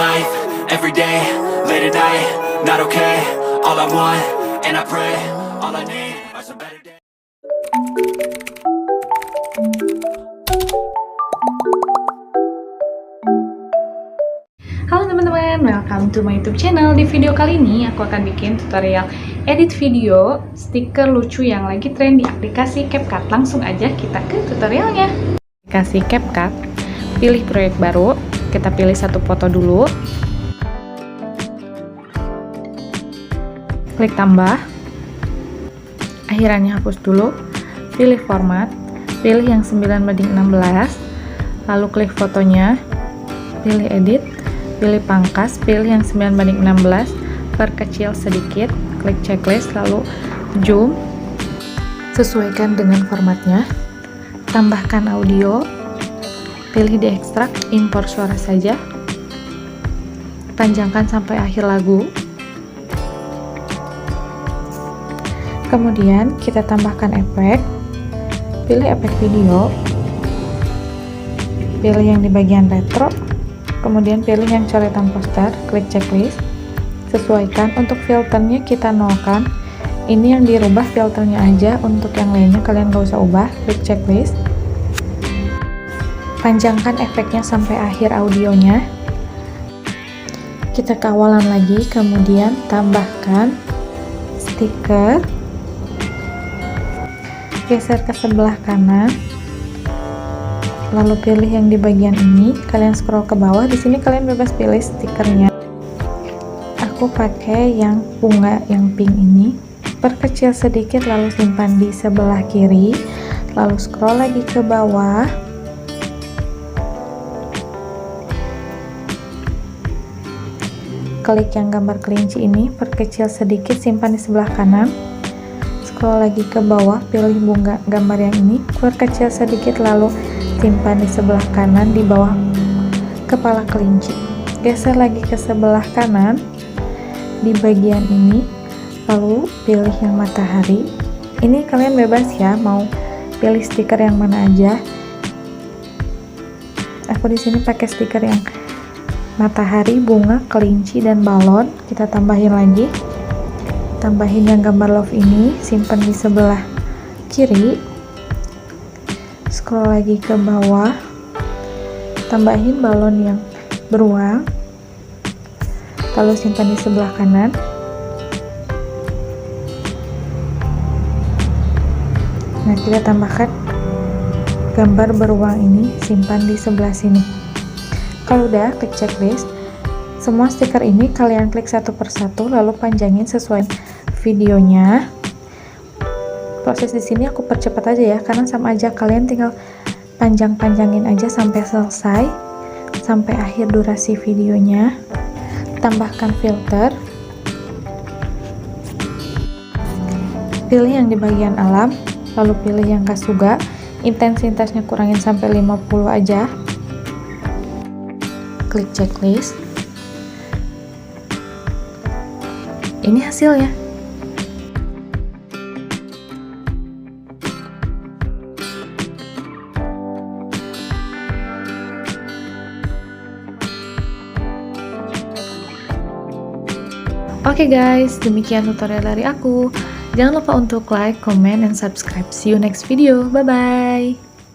life, every day, late at night, not okay. All I want, and I pray, all I need are some better days. Halo teman-teman, welcome to my YouTube channel. Di video kali ini aku akan bikin tutorial edit video stiker lucu yang lagi tren di aplikasi CapCut. Langsung aja kita ke tutorialnya. Aplikasi CapCut, pilih proyek baru, kita pilih satu foto dulu. Klik tambah. Akhirannya hapus dulu. Pilih format, pilih yang 9:16, lalu klik fotonya, pilih edit. Pilih pangkas, pilih yang 9:16, perkecil sedikit, klik checklist, lalu zoom, sesuaikan dengan formatnya, tambahkan audio, pilih di ekstrak, impor suara saja, panjangkan sampai akhir lagu, kemudian kita tambahkan efek, pilih efek video, pilih yang di bagian retro, kemudian pilih yang coretan poster, klik checklist, sesuaikan. Untuk filternya kita nolkan, ini yang dirubah filternya aja, untuk yang lainnya kalian gak usah ubah, klik checklist, panjangkan efeknya sampai akhir audionya, kita kawalan lagi, kemudian tambahkan stiker, geser ke sebelah kanan, lalu pilih yang di bagian ini, kalian scroll ke bawah. Di sini kalian bebas pilih stikernya. Aku pakai yang bunga yang pink ini. Perkecil sedikit lalu simpan di sebelah kiri, lalu scroll lagi ke bawah. Klik yang gambar kelinci ini, perkecil sedikit, simpan di sebelah kanan. Scroll lagi ke bawah, pilih bunga gambar yang ini, perkecil sedikit lalu simpan di sebelah kanan di bawah kepala kelinci. Geser lagi ke sebelah kanan di bagian ini, lalu pilih yang matahari. Ini kalian bebas ya, mau pilih stiker yang mana aja. Aku di sini pakai stiker yang matahari, bunga, kelinci, dan balon. Kita tambahin lagi, tambahin yang gambar love ini, simpan di sebelah kiri. Scroll lagi ke bawah, tambahin balon yang beruang, lalu simpan di sebelah kanan. Nah, kita tambahkan gambar beruang ini, simpan di sebelah sini. Kalau udah, klik checklist. Semua stiker ini kalian klik satu persatu, lalu panjangin sesuai videonya. Proses di sini aku percepat aja ya, karena sama aja, kalian tinggal panjangin aja sampai selesai, sampai akhir durasi videonya. Tambahkan filter, pilih yang di bagian alam, lalu pilih yang Kasuga, intensitasnya kurangin sampai 50 aja, klik checklist. Ini hasilnya. Oke guys, demikian tutorial dari aku. Jangan lupa untuk like, comment, dan subscribe. See you next video. Bye-bye.